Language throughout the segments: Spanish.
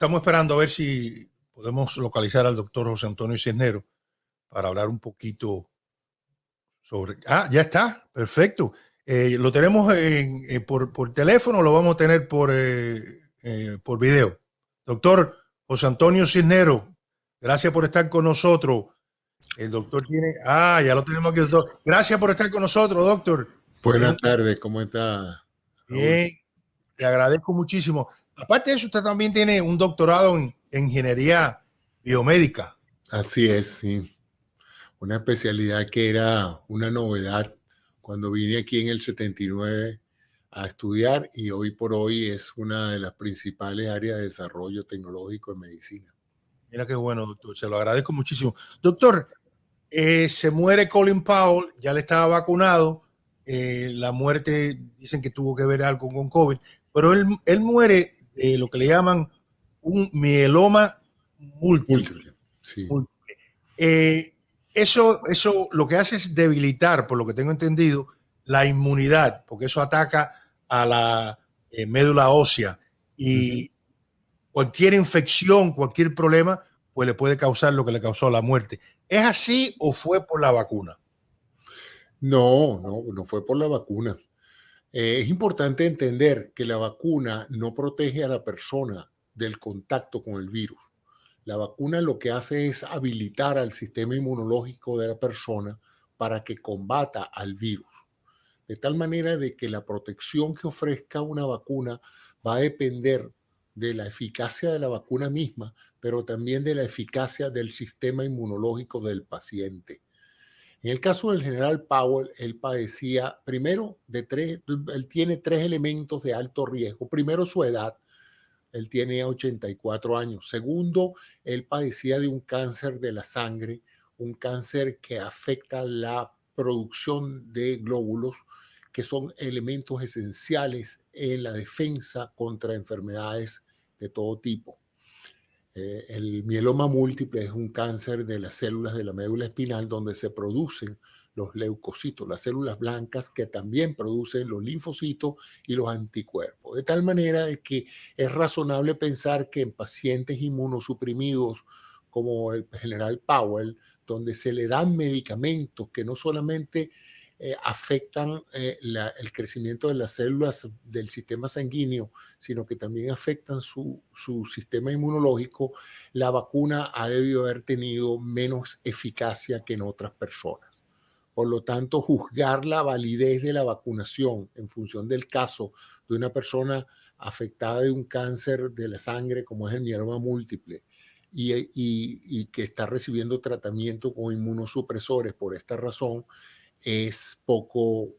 Estamos esperando a ver si podemos localizar al doctor José Antonio Cisneros para hablar un poquito sobre... Ah, ya está, perfecto. ¿Lo tenemos por teléfono o lo vamos a tener por video? Doctor José Antonio Cisneros, gracias por estar con nosotros. El doctor tiene... Ah, ya lo tenemos aquí, doctor. Gracias por estar con nosotros, doctor. Buenas tardes, ¿cómo está? Bien, le agradezco muchísimo. Aparte de eso, usted también tiene un doctorado en ingeniería biomédica. Así es, sí. Una especialidad que era una novedad cuando vine aquí en el 79 a estudiar y hoy por hoy es una de las principales áreas de desarrollo tecnológico en medicina. Mira qué bueno, doctor. Se lo agradezco muchísimo. Doctor, se muere Colin Powell, ya le estaba vacunado. La muerte, dicen que tuvo que ver algo con COVID, pero él muere de lo que le llaman un mieloma múltiple. Sí. Eso lo que hace es debilitar, por lo que tengo entendido, la inmunidad, porque eso ataca a la médula ósea y cualquier infección, cualquier problema, pues le puede causar lo que le causó la muerte. ¿Es así o fue por la vacuna? No fue por la vacuna. Es importante entender que la vacuna no protege a la persona del contacto con el virus. La vacuna lo que hace es habilitar al sistema inmunológico de la persona para que combata al virus. De tal manera de que la protección que ofrezca una vacuna va a depender de la eficacia de la vacuna misma, pero también de la eficacia del sistema inmunológico del paciente. En el caso del general Powell, él padecía primero él tiene tres elementos de alto riesgo. Primero, su edad. Él tiene 84 años. Segundo, él padecía de un cáncer de la sangre, un cáncer que afecta la producción de glóbulos, que son elementos esenciales en la defensa contra enfermedades de todo tipo. El mieloma múltiple es un cáncer de las células de la médula espinal donde se producen los leucocitos, las células blancas que también producen los linfocitos y los anticuerpos. De tal manera que es razonable pensar que en pacientes inmunosuprimidos como el general Powell, donde se le dan medicamentos que no solamente afectan el crecimiento de las células del sistema sanguíneo, sino que también afectan su sistema inmunológico, la vacuna ha debido haber tenido menos eficacia que en otras personas. Por lo tanto, juzgar la validez de la vacunación en función del caso de una persona afectada de un cáncer de la sangre, como es el mieloma múltiple, y que está recibiendo tratamiento con inmunosupresores por esta razón, es poco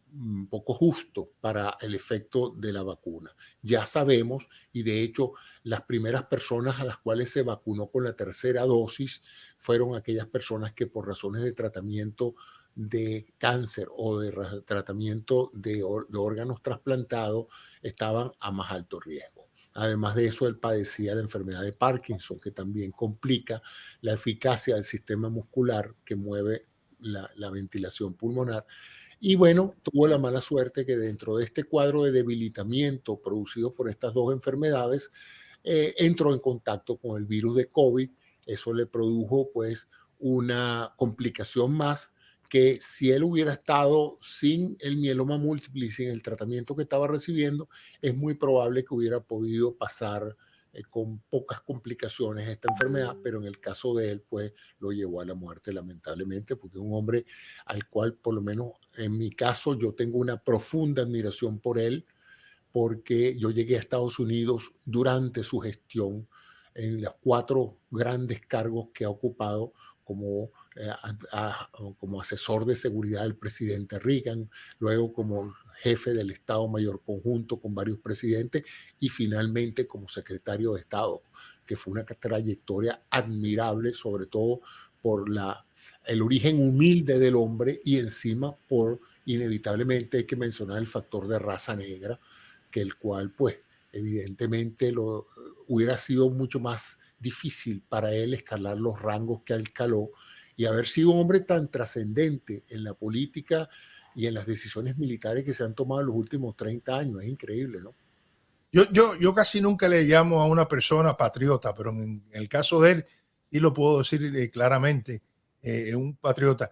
justo para el efecto de la vacuna. Ya sabemos, y de hecho las primeras personas a las cuales se vacunó con la tercera dosis fueron aquellas personas que por razones de tratamiento de cáncer o de tratamiento de órganos trasplantados estaban a más alto riesgo. Además de eso, él padecía la enfermedad de Parkinson, que también complica la eficacia del sistema muscular que mueve la ventilación pulmonar. Y bueno, tuvo la mala suerte que dentro de este cuadro de debilitamiento producido por estas dos enfermedades, entró en contacto con el virus de COVID. Eso le produjo pues una complicación más que si él hubiera estado sin el mieloma múltiple y sin el tratamiento que estaba recibiendo, es muy probable que hubiera podido pasar con pocas complicaciones esta enfermedad, pero en el caso de él, pues lo llevó a la muerte, lamentablemente, porque es un hombre al cual, por lo menos en mi caso, yo tengo una profunda admiración por él, porque yo llegué a Estados Unidos durante su gestión en los 4 grandes cargos que ha ocupado como, como asesor de seguridad del presidente Reagan, luego como jefe del Estado Mayor Conjunto con varios presidentes y finalmente como secretario de Estado, que fue una trayectoria admirable, sobre todo por el origen humilde del hombre y encima por, inevitablemente hay que mencionar el factor de raza negra, que el cual pues evidentemente hubiera sido mucho más difícil para él escalar los rangos que escaló y haber sido un hombre tan trascendente en la política y en las decisiones militares que se han tomado en los últimos 30 años. Es increíble, ¿no? Yo casi nunca le llamo a una persona patriota, pero en el caso de él, sí lo puedo decir claramente, es un patriota.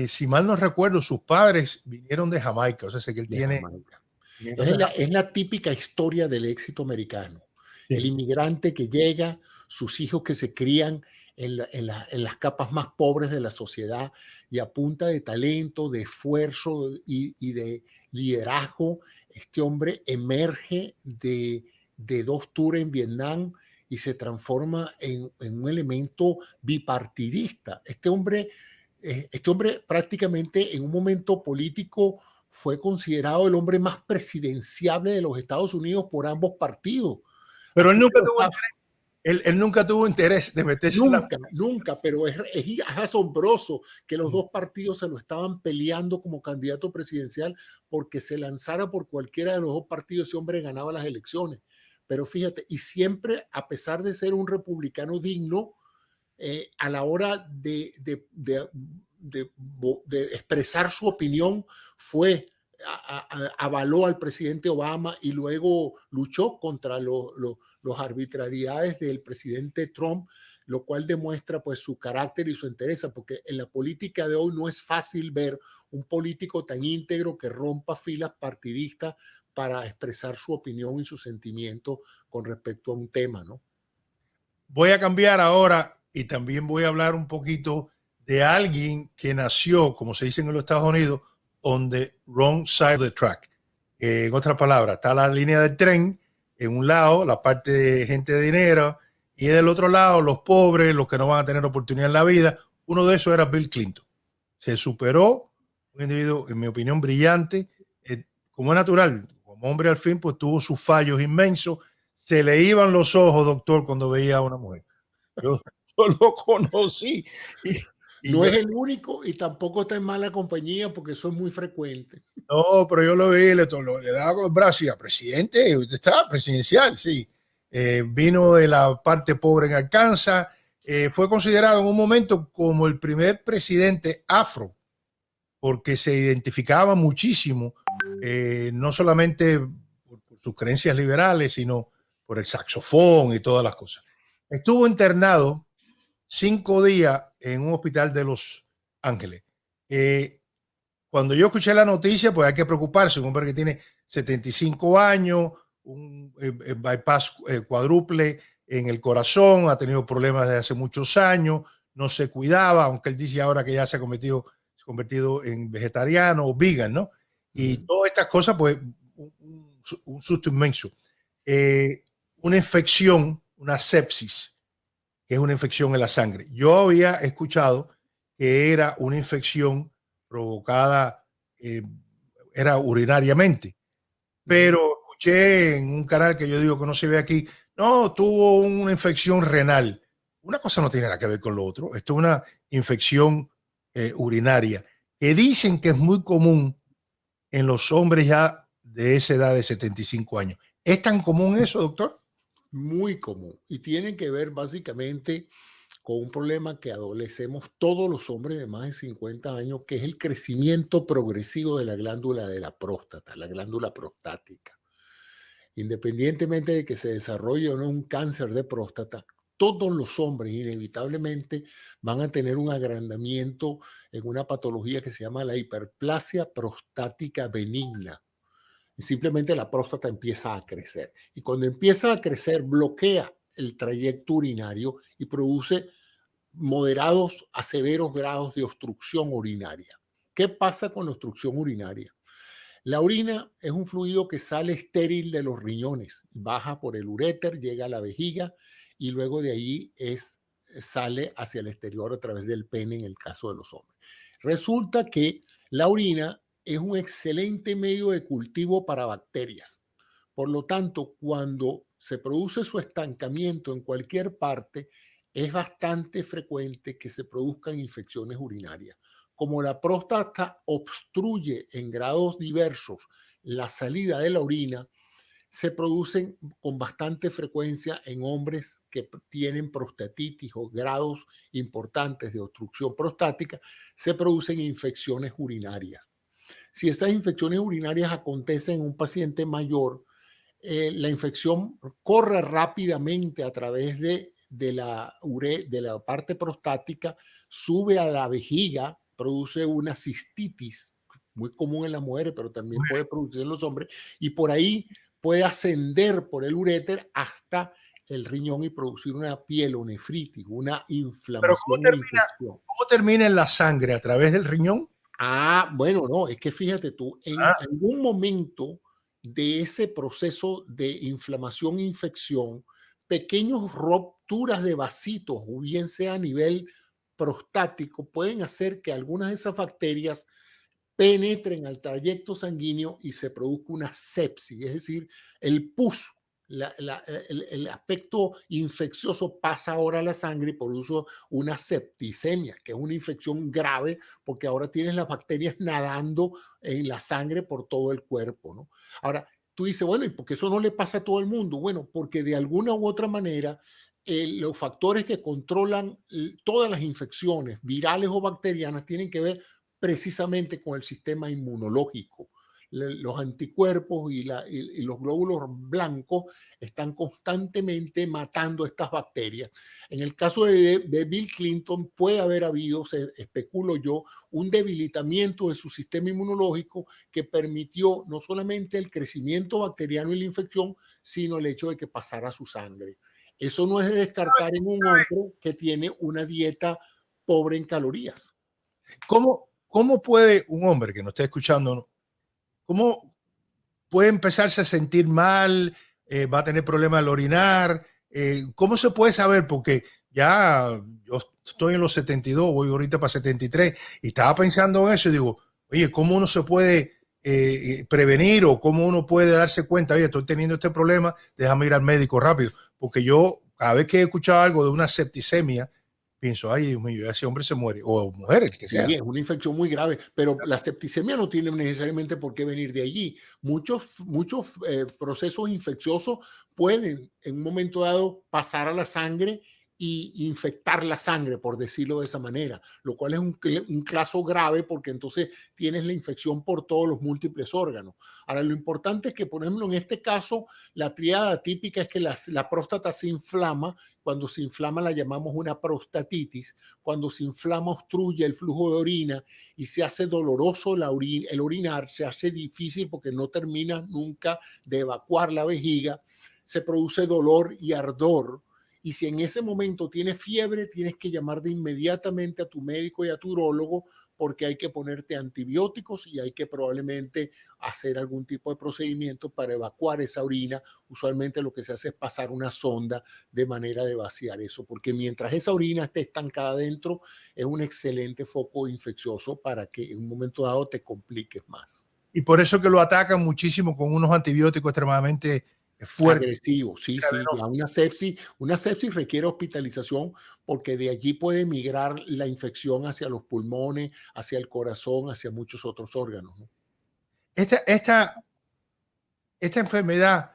Si mal no recuerdo, sus padres vinieron de Jamaica, o sea, sé que él de tiene, Jamaica. vinieron de Jamaica. Es la típica historia del éxito americano. El Sí. inmigrante que llega, sus hijos que se crían en las capas más pobres de la sociedad y a punta de talento, de esfuerzo y de liderazgo, este hombre emerge de 2 tours en Vietnam y se transforma en un elemento bipartidista. Este hombre prácticamente en un momento político fue considerado el hombre más presidenciable de los Estados Unidos por ambos partidos. Pero Aquí se lo está él nunca tuvo interés de meterse en la... Nunca, nunca, pero es asombroso que los dos partidos se lo estaban peleando como candidato presidencial porque se lanzara por cualquiera de los dos partidos, ese hombre ganaba las elecciones. Pero fíjate, y siempre, a pesar de ser un republicano digno, a la hora de expresar su opinión, avaló al presidente Obama y luego luchó contra los arbitrariedades del presidente Trump, lo cual demuestra pues su carácter y su entereza, porque en la política de hoy no es fácil ver un político tan íntegro que rompa filas partidistas para expresar su opinión y su sentimiento con respecto a un tema, ¿no? Voy a cambiar ahora y también voy a hablar un poquito de alguien que nació, como se dice en los Estados Unidos, on the wrong side of the track. En otras palabras, está la línea del tren, en un lado la parte de gente de dinero y del otro lado los pobres, los que no van a tener oportunidad en la vida. Uno de esos era Bill Clinton. Se superó, un individuo, en mi opinión, brillante, como es natural, como hombre al fin, pues tuvo sus fallos inmensos. Se le iban los ojos, doctor, cuando veía a una mujer. Yo, yo lo conocí y No yo, es el único y tampoco está en mala compañía porque eso es muy frecuente. no, pero yo lo vi, le daba con el brazo y a presidente, usted está presidencial, sí. Vino de la parte pobre en Arkansas, fue considerado en un momento como el primer presidente afro, porque se identificaba muchísimo, no solamente por sus creencias liberales, sino por el saxofón y todas las cosas. Estuvo internado 5 días en un hospital de Los Ángeles. Cuando yo escuché la noticia, pues hay que preocuparse. Un hombre que tiene 75 años, un bypass cuádruple en el corazón, ha tenido problemas desde hace muchos años, no se cuidaba, aunque él dice ahora que ya se ha convertido en vegetariano o vegan, ¿no? Y todas estas cosas, pues, un susto inmenso. Una infección, una sepsis, que es una infección en la sangre. Yo había escuchado que era una infección provocada, eh, era urinariamente, pero escuché en un canal que yo digo que no se ve aquí, no, tuvo una infección renal. Una cosa no tiene nada que ver con lo otro. Esto es una infección urinaria, que dicen que es muy común en los hombres ya de esa edad de 75 años. ¿Es tan común eso, doctor? Muy común y tiene que ver básicamente con un problema que adolecemos todos los hombres de más de 50 años, que es el crecimiento progresivo de la glándula de la próstata, la glándula prostática. Independientemente de que se desarrolle o no un cáncer de próstata, todos los hombres inevitablemente van a tener un agrandamiento en una patología que se llama la hiperplasia prostática benigna. Y simplemente la próstata empieza a crecer. Y cuando empieza a crecer, bloquea el trayecto urinario y produce moderados a severos grados de obstrucción urinaria. ¿Qué pasa con la obstrucción urinaria? La orina es un fluido que sale estéril de los riñones, baja por el uréter, llega a la vejiga y luego de ahí sale hacia el exterior a través del pene en el caso de los hombres. Resulta que la orina es un excelente medio de cultivo para bacterias. Por lo tanto, cuando se produce su estancamiento en cualquier parte, es bastante frecuente que se produzcan infecciones urinarias. Como la próstata obstruye en grados diversos la salida de la orina, se producen con bastante frecuencia en hombres que tienen prostatitis o grados importantes de obstrucción prostática, se producen infecciones urinarias. Si esas infecciones urinarias acontecen en un paciente mayor, la infección corre rápidamente a través de la parte prostática, sube a la vejiga, produce una cistitis, muy común en las mujeres, pero también puede producir en los hombres, y por ahí puede ascender por el uréter hasta el riñón y producir una pielonefritis, una Pero inflamación, una infección. ¿cómo termina en la sangre? ¿A través del riñón? Ah, bueno, no, es que fíjate tú, en Ah, algún momento de ese proceso de inflamación e infección, pequeños rupturas de vasitos, o bien sea a nivel prostático, pueden hacer que algunas de esas bacterias penetren al trayecto sanguíneo y se produzca una sepsis, es decir, el pus, el aspecto infeccioso pasa ahora a la sangre y produce una septicemia, que es una infección grave porque ahora tienes las bacterias nadando en la sangre por todo el cuerpo, ¿no? Ahora, tú dices, bueno, ¿y por qué eso no le pasa a todo el mundo? Bueno, porque de alguna u otra manera los factores que controlan todas las infecciones virales o bacterianas tienen que ver precisamente con el sistema inmunológico. Los anticuerpos y los glóbulos blancos están constantemente matando estas bacterias. En el caso de Bill Clinton puede haber habido, se especulo yo, un debilitamiento de su sistema inmunológico que permitió no solamente el crecimiento bacteriano y la infección, sino el hecho de que pasara su sangre. Eso no es de descartar en un hombre que tiene una dieta pobre en calorías. ¿cómo puede un hombre que nos esté escuchando, cómo puede empezarse a sentir mal? ¿Va a tener problemas al orinar? ¿Cómo se puede saber? Porque ya yo estoy en los 72, voy ahorita para 73, y estaba pensando en eso y digo, oye, ¿cómo uno se puede prevenir, o cómo uno puede darse cuenta, oye, estoy teniendo este problema, déjame ir al médico rápido? Porque yo, cada vez que he escuchado algo de una septicemia, pienso, ay, Dios mío, ese hombre se muere, o mujer, el que sea. Sí, es una infección muy grave, pero la septicemia no tiene necesariamente por qué venir de allí. Muchos procesos infecciosos pueden en un momento dado pasar a la sangre y infectar la sangre, por decirlo de esa manera, lo cual es un caso grave porque entonces tienes la infección por todos los múltiples órganos. Ahora, lo importante es que, por ejemplo, en este caso, la triada típica es que la próstata se inflama. Cuando se inflama la llamamos una prostatitis. Cuando se inflama, obstruye el flujo de orina y se hace doloroso el orinar, se hace difícil porque no termina nunca de evacuar la vejiga, se produce dolor y ardor. Y si en ese momento tienes fiebre, tienes que llamar de inmediatamente a tu médico y a tu urólogo porque hay que ponerte antibióticos y hay que probablemente hacer algún tipo de procedimiento para evacuar esa orina. Usualmente lo que se hace es pasar una sonda de manera de vaciar eso, porque mientras esa orina esté estancada dentro, es un excelente foco infeccioso para que en un momento dado te compliques más. Y por eso que lo atacan muchísimo con unos antibióticos extremadamente fuertes. Agresivo, sí, sí, ya una sepsis requiere hospitalización porque de allí puede migrar la infección hacia los pulmones, hacia el corazón, hacia muchos otros órganos, ¿no? Esta, esta, esta enfermedad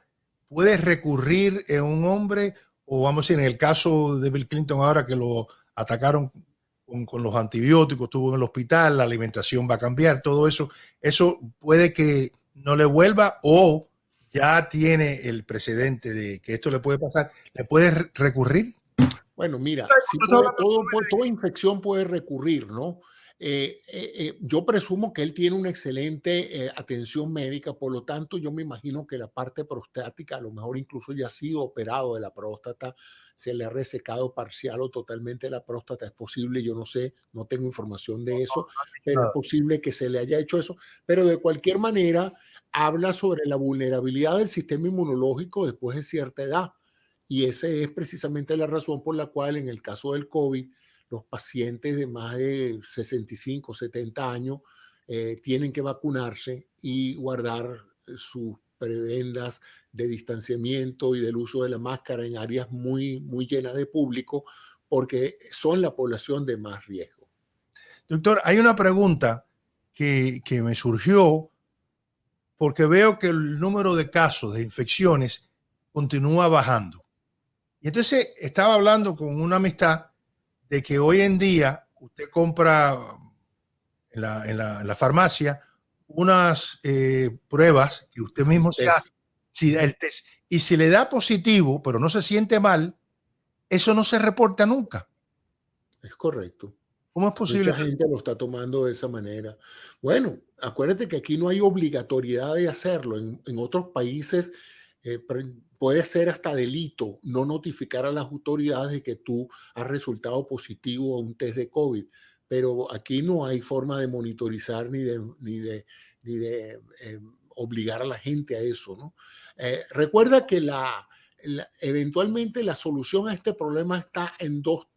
puede recurrir en un hombre, o vamos a decir, en el caso de Bill Clinton ahora que lo atacaron con los antibióticos, estuvo en el hospital, la alimentación va a cambiar, todo eso, eso puede que no le vuelva, o ya tiene el precedente de que esto le puede pasar, le puede recurrir. Bueno, mira, sí toda infección puede recurrir, ¿no? Yo presumo que él tiene una excelente atención médica, por lo tanto yo me imagino que la parte prostática a lo mejor incluso ya ha sido operado de la próstata, se le ha resecado parcial o totalmente la próstata, es posible, yo no sé, no tengo información de eso, pero es posible que se le haya hecho eso, pero de cualquier manera habla sobre la vulnerabilidad del sistema inmunológico después de cierta edad. Y esa es precisamente la razón por la cual en el caso del COVID, los pacientes de más de 65, 70 años tienen que vacunarse y guardar sus prebendas de distanciamiento y del uso de la máscara en áreas muy, muy llenas de público, porque son la población de más riesgo. Doctor, hay una pregunta que me surgió porque veo que el número de casos de infecciones continúa bajando. Y entonces estaba hablando con una amistad de que hoy en día usted compra en la farmacia unas pruebas que usted mismo se hace si el test, y si le da positivo, pero no se siente mal, eso no se reporta nunca. Es correcto. ¿Cómo es posible? Mucha gente lo está tomando de esa manera. Bueno, acuérdate que aquí no hay obligatoriedad de hacerlo. En otros países puede ser hasta delito no notificar a las autoridades de que tú has resultado positivo a un test de COVID. Pero aquí no hay forma de monitorizar ni de obligar a la gente a eso, ¿no? Recuerda que eventualmente la solución a este problema está en dos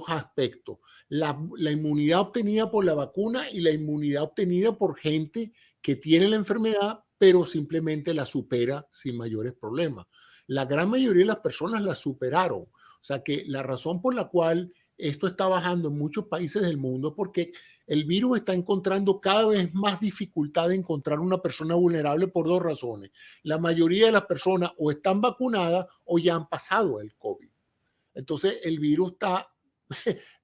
aspectos. La inmunidad obtenida por la vacuna y la inmunidad obtenida por gente que tiene la enfermedad, pero simplemente la supera sin mayores problemas. La gran mayoría de las personas la superaron. O sea que la razón por la cual esto está bajando en muchos países del mundo es porque el virus está encontrando cada vez más dificultad de encontrar una persona vulnerable por dos razones. La mayoría de las personas o están vacunadas o ya han pasado el COVID. Entonces el virus está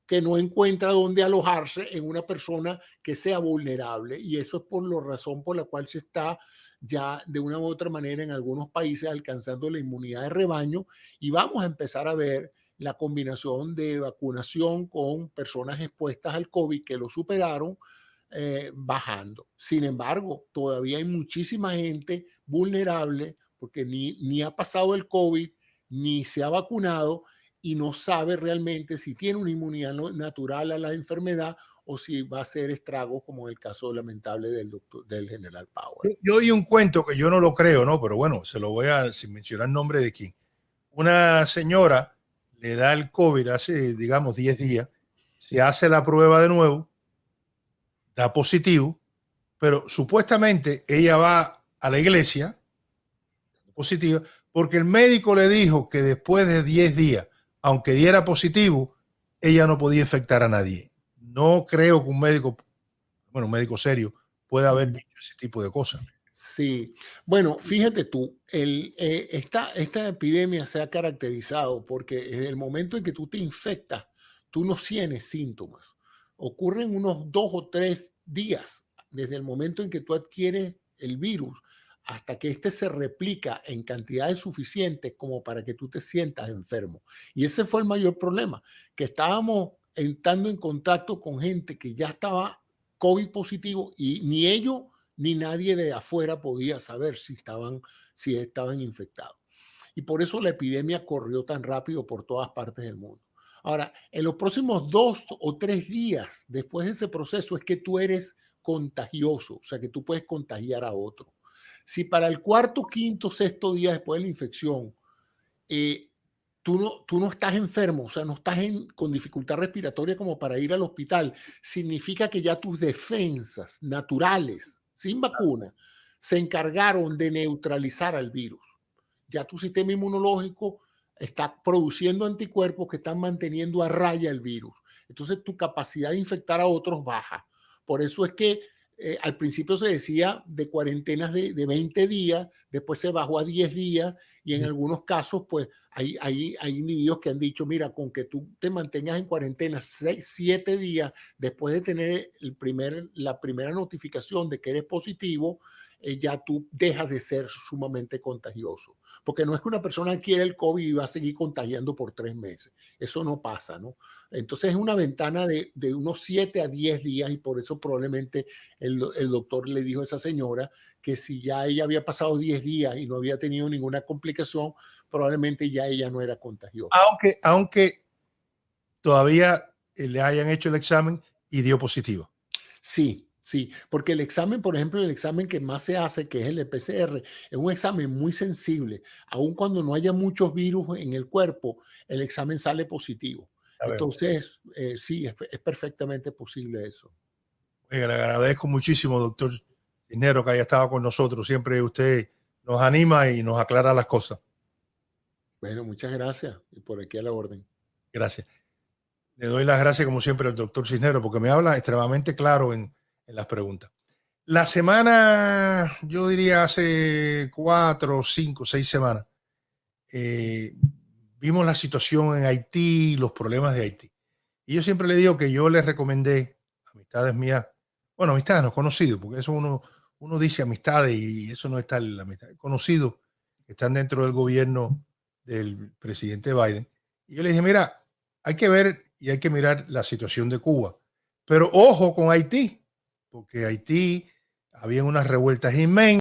que no encuentra dónde alojarse en una persona que sea vulnerable, y eso es por la razón por la cual se está ya de una u otra manera en algunos países alcanzando la inmunidad de rebaño, y vamos a empezar a ver la combinación de vacunación con personas expuestas al COVID que lo superaron bajando. Sin embargo, todavía hay muchísima gente vulnerable porque ni ha pasado el COVID ni se ha vacunado y no sabe realmente si tiene una inmunidad natural a la enfermedad o si va a ser estragos, como el caso lamentable del general Powell. Yo oí un cuento que yo no lo creo, ¿no? Pero bueno, se lo voy a, sin mencionar el nombre de quién. Una señora le da el COVID hace, digamos, 10 días, se hace la prueba de nuevo, da positivo, pero supuestamente ella va a la iglesia positiva porque el médico le dijo que después de 10 días, aunque diera positivo, ella no podía infectar a nadie. No creo que un médico serio, pueda haber dicho ese tipo de cosas. Sí, bueno, fíjate tú, esta epidemia se ha caracterizado porque en el momento en que tú te infectas, tú no tienes síntomas. Ocurren unos 2 o 3 días desde el momento en que tú adquieres el virus hasta que éste se replica en cantidades suficientes como para que tú te sientas enfermo. Y ese fue el mayor problema, que estábamos entrando en contacto con gente que ya estaba COVID positivo y ni ellos ni nadie de afuera podía saber si estaban infectados. Y por eso la epidemia corrió tan rápido por todas partes del mundo. Ahora, en los próximos 2 o 3 días después de ese proceso es que tú eres contagioso, o sea que tú puedes contagiar a otro. Si para el cuarto, quinto, sexto día después de la infección tú no estás enfermo, o sea, no estás con dificultad respiratoria como para ir al hospital, significa que ya tus defensas naturales, sin vacuna, se encargaron de neutralizar al virus. Ya tu sistema inmunológico está produciendo anticuerpos que están manteniendo a raya el virus. Entonces tu capacidad de infectar a otros baja. Por eso es que al principio se decía de cuarentenas de 20 días, después se bajó a 10 días y en algunos casos pues hay individuos que han dicho, mira, con que tú te mantengas en cuarentena 7 días después de tener la primera notificación de que eres positivo, ya tú dejas de ser sumamente contagioso. Porque no es que una persona adquiere el COVID y va a seguir contagiando por 3 meses. Eso no pasa, ¿no? Entonces es una ventana de unos 7 a 10 días y por eso probablemente el doctor le dijo a esa señora que si ya ella había pasado 10 días y no había tenido ninguna complicación, probablemente ya ella no era contagiosa. Aunque todavía le hayan hecho el examen y dio positivo. Sí, sí, porque el examen, por ejemplo, el examen que más se hace, que es el PCR, es un examen muy sensible. Aun cuando no haya muchos virus en el cuerpo, el examen sale positivo. Entonces, sí, es perfectamente posible eso. Oiga, le agradezco muchísimo, doctor Cisneros, que haya estado con nosotros. Siempre usted nos anima y nos aclara las cosas. Bueno, muchas gracias. Y por aquí a la orden. Gracias. Le doy las gracias, como siempre, al doctor Cisneros, porque me habla extremadamente claro en las preguntas. La semana, yo diría hace 4, 5, 6 semanas, vimos la situación en Haití, los problemas de Haití. Y yo siempre le digo que yo le recomendé, amistades mías, bueno, amistades no conocidos, porque eso uno uno dice amistades y eso no está en la amistad. Conocidos que están dentro del gobierno del presidente Biden. Y yo le dije, mira, hay que ver y hay que mirar la situación de Cuba. Pero ojo con Haití, porque Haití había unas revueltas inmensas.